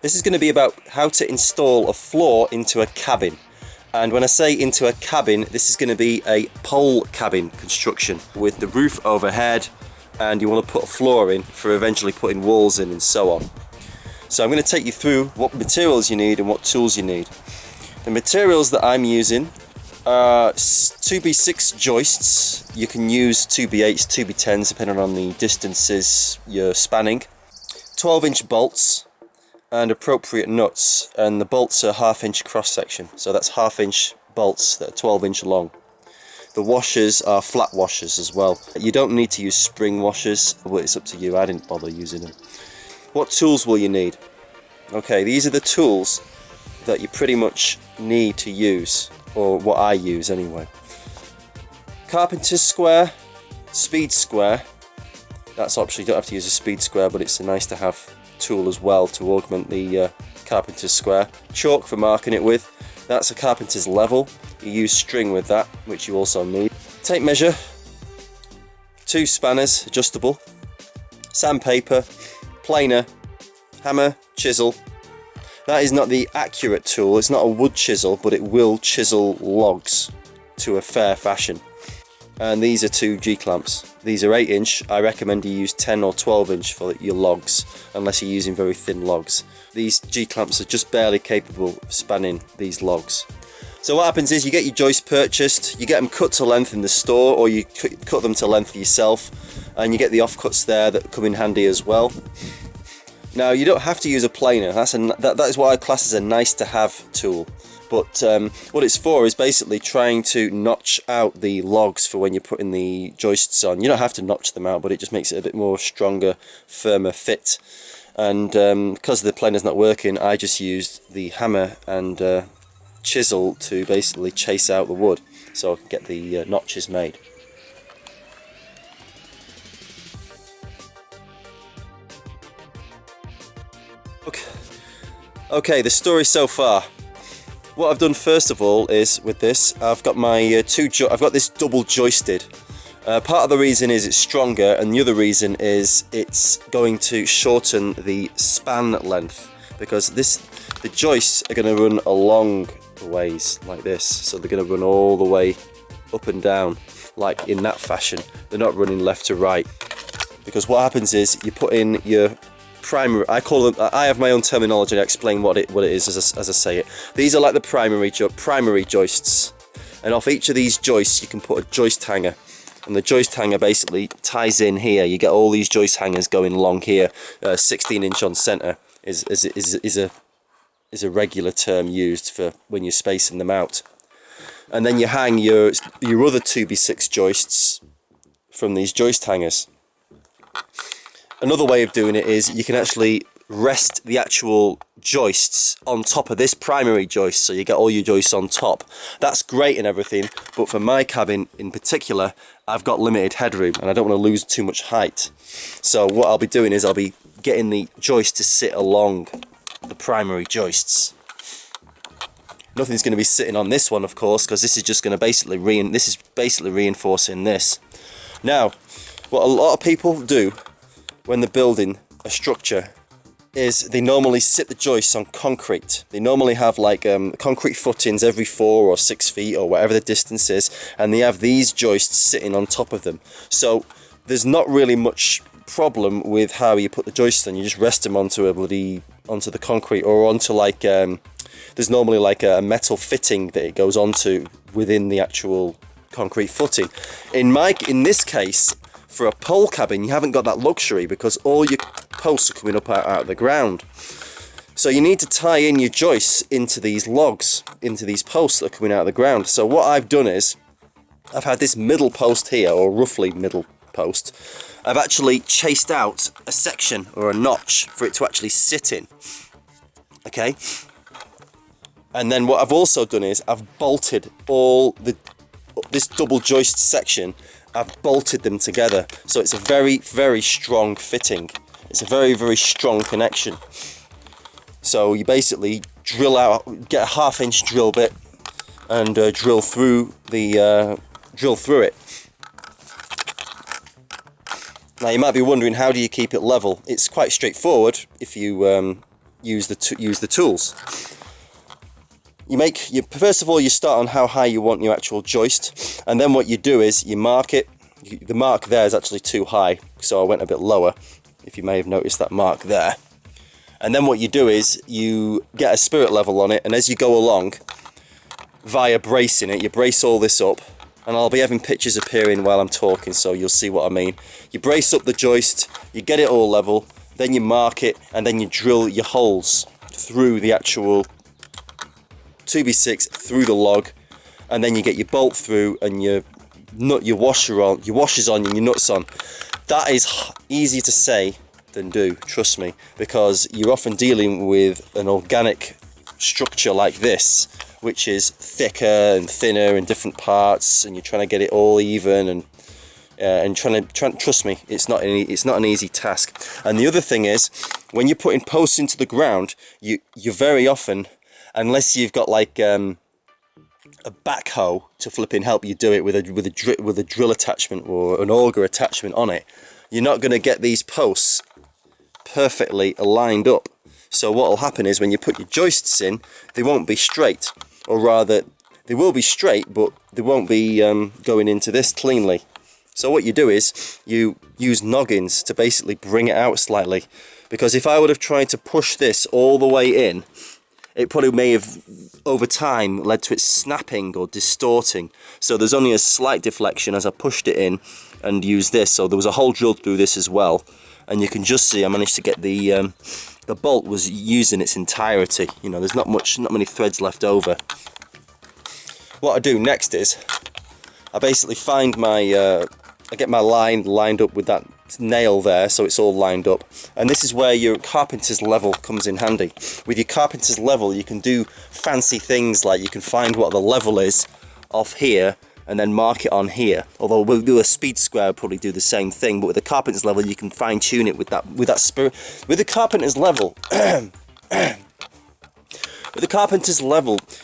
This is going to be about how to install a floor into a cabin. And when I say into a cabin, this is going to be a pole cabin construction with the roof overhead, and you want to put a floor in for eventually putting walls in and so on. So I'm going to take you through what materials you need and what tools you need. The materials that I'm using are 2x6 joists. You can use 2x8s, 2x10s depending on the distances you're spanning. 12-inch bolts and appropriate nuts, and the bolts are 1/2-inch cross section, so that's 1/2-inch bolts that are 12-inch long. The washers are flat washers as well. You don't need to use spring washers, but it's up to you. I didn't bother using them. What tools will you need? Okay, these are the tools that you pretty much need to use, or what I use anyway. Carpenter's square, speed square. That's optional, you don't have to use a speed square, but it's a nice to have tool as well to augment the carpenter's square. Chalk for marking it with. That's a carpenter's level. You use string with that, which you also need. Tape measure, 2 spanners, adjustable, sandpaper, planer, hammer, chisel. That is not the accurate tool, it's not a wood chisel, but it will chisel logs to a fair fashion. And these are 2 G-clamps. These are 8-inch. I recommend you use 10 or 12-inch for your logs, unless you're using very thin logs. These G-clamps are just barely capable of spanning these logs. So what happens is you get your joists purchased, you get them cut to length in the store, or you cut them to length yourself, and you get the offcuts there that come in handy as well. Now you don't have to use a planer. That is what I class as a nice to have tool. But what it's for is basically trying to notch out the logs for when you're putting the joists on. You don't have to notch them out, but it just makes it a bit more stronger, firmer fit. And because the planer's not working, I just used the hammer and chisel to basically chase out the wood so I can get the notches made. Okay, the story so far. What I've done first of all is with this, I've got my I've got this double joisted. Part of the reason is it's stronger, and the other reason is it's going to shorten the span length, because the joists are going to run along the ways like this, so they're going to run all the way up and down like in that fashion. They're not running left to right, because what happens is you put in your primary, I have my own terminology. I explain what it is as I say it. These are like the primary joists, and off each of these joists you can put a joist hanger, and the joist hanger basically ties in here. You get all these joist hangers going along here. 16-inch on centre is a regular term used for when you're spacing them out, and then you hang your other 2x6 joists from these joist hangers. Another way of doing it is you can actually rest the actual joists on top of this primary joist, so you get all your joists on top. That's great and everything, but for my cabin in particular, I've got limited headroom and I don't want to lose too much height. So what I'll be doing is I'll be getting the joist to sit along the primary joists. Nothing's going to be sitting on this one, of course, because this is just going to basically reinforcing this. Now, what a lot of people do when they're building a structure is they normally sit the joists on concrete. They normally have like concrete footings every 4 or 6 feet or whatever the distance is, and they have these joists sitting on top of them. So there's not really much problem with how you put the joists on. You just rest them onto the concrete, or onto like there's normally like a metal fitting that it goes onto within the actual concrete footing. In this case, for a pole cabin, you haven't got that luxury, because all your posts are coming up out of the ground. So you need to tie in your joists into these logs, into these posts that are coming out of the ground. So what I've done is, I've had this middle post here, or roughly middle post. I've actually chased out a section or a notch for it to actually sit in. Okay? And then what I've also done is I've bolted this double joist section. I've bolted them together, so it's a very, very strong fitting. It's a very, very strong connection. So you basically drill out, get a 1/2-inch drill bit, and drill through it. Now you might be wondering, how do you keep it level? It's quite straightforward if you use the tools. First of all, you start on how high you want your actual joist, and then what you do is you mark it. The mark there is actually too high, so I went a bit lower, if you may have noticed that mark there. And then what you do is you get a spirit level on it, and as you go along, via bracing it, you brace all this up, and I'll be having pictures appearing while I'm talking, so you'll see what I mean. You brace up the joist, you get it all level, then you mark it, and then you drill your holes through the actual 2x6 through the log, and then you get your bolt through and your washers on and your nuts on. That is easier to say than do, trust me, because you're often dealing with an organic structure like this, which is thicker and thinner in different parts, and you're trying to get it all even, and trust me, it's not an easy task. And the other thing is, when you're putting posts into the ground, you very often, unless you've got like a backhoe to flipping help you do it with a drill attachment or an auger attachment on it, you're not going to get these posts perfectly lined up. So what will happen is when you put your joists in, they won't be straight, or rather they will be straight, but they won't be going into this cleanly. So what you do is you use noggins to basically bring it out slightly, because if I would have tried to push this all the way in, it probably may have over time led to it snapping or distorting. So there's only a slight deflection as I pushed it in and used this. So there was a hole drilled through this as well, and you can just see I managed to get the bolt was used in its entirety. You know, there's not many threads left over. What I do next is I basically find I get my line lined up with that nail there, so it's all lined up, and this is where your carpenter's level comes in handy. With your carpenter's level, you can do fancy things like you can find what the level is off here and then mark it on here. Although we'll do a speed square, probably do the same thing, but with the carpenter's level you can fine tune it with that spirit. With the carpenter's level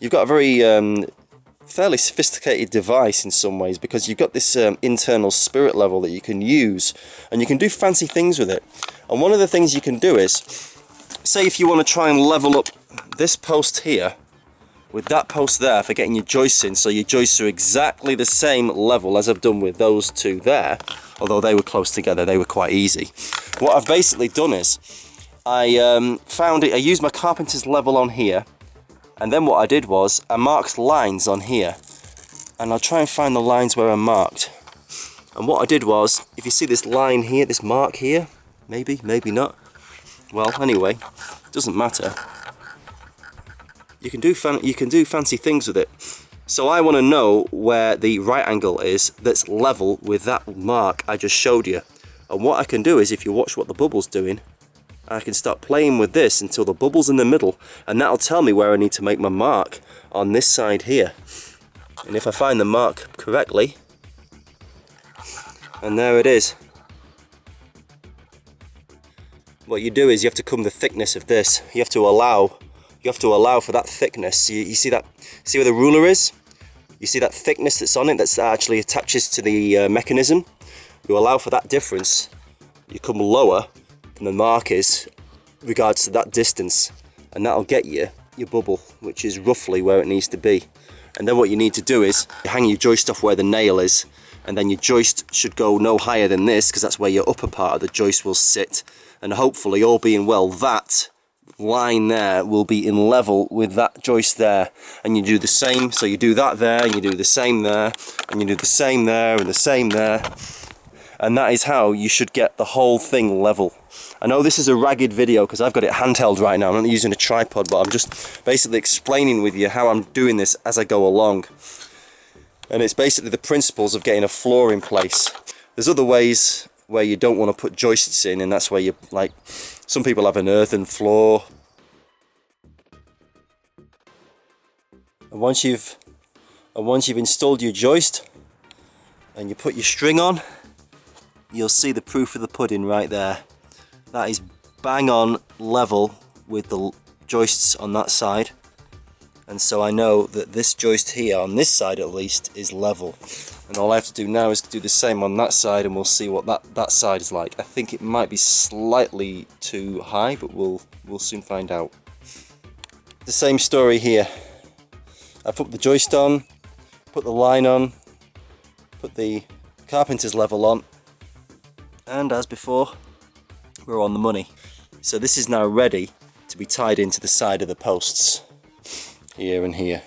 you've got a very fairly sophisticated device in some ways, because you've got this internal spirit level that you can use, and you can do fancy things with it. And one of the things you can do is, say if you want to try and level up this post here with that post there for getting your joists in, so your joists are exactly the same level as I've done with those two there, although they were close together, they were quite easy. What I've basically done is I used my carpenter's level on here, and then what I did was I marked lines on here, and I'll try and find the lines where I marked. And what I did was, if you see this line here, this mark here, maybe not, well anyway, it doesn't matter. You can do fancy things with it. So I want to know where the right angle is that's level with that mark I just showed you. And what I can do is, if you watch what the bubble's doing, I can start playing with this until the bubble's in the middle, and that'll tell me where I need to make my mark on this side here. And if I find the mark correctly, and there it is. What you do is you have to come the thickness of this. You have to allow for that thickness. You see where the ruler is? You see that thickness that's on it that actually attaches to the mechanism? You allow for that difference. You come lower than the mark is regards to that distance, and that'll get you your bubble, which is roughly where it needs to be. And then what you need to do is hang your joist off where the nail is, and then your joist should go no higher than this, because that's where your upper part of the joist will sit. And hopefully, all being well, that line there will be in level with that joist there. And you do the same, so you do that there, and you do the same there, and you do the same there, and the same there. And that is how you should get the whole thing level. I know this is a ragged video because I've got it handheld right now. I'm not using a tripod, but I'm just basically explaining with you how I'm doing this as I go along. And it's basically the principles of getting a floor in place. There's other ways where you don't want to put joists in, and that's where you, like, some people have an earthen floor. And once you've installed your joist and you put your string on, you'll see the proof of the pudding right there. That is bang on level with the joists on that side. and so I know that this joist here, on this side at least, is level. And all I have to do now is do the same on that side, and we'll see what that side is like. I think it might be slightly too high, but we'll soon find out. The same story here. I put the joist on, put the line on, put the carpenter's level on, and as before, we're on the money. So this is now ready to be tied into the side of the posts, here and here.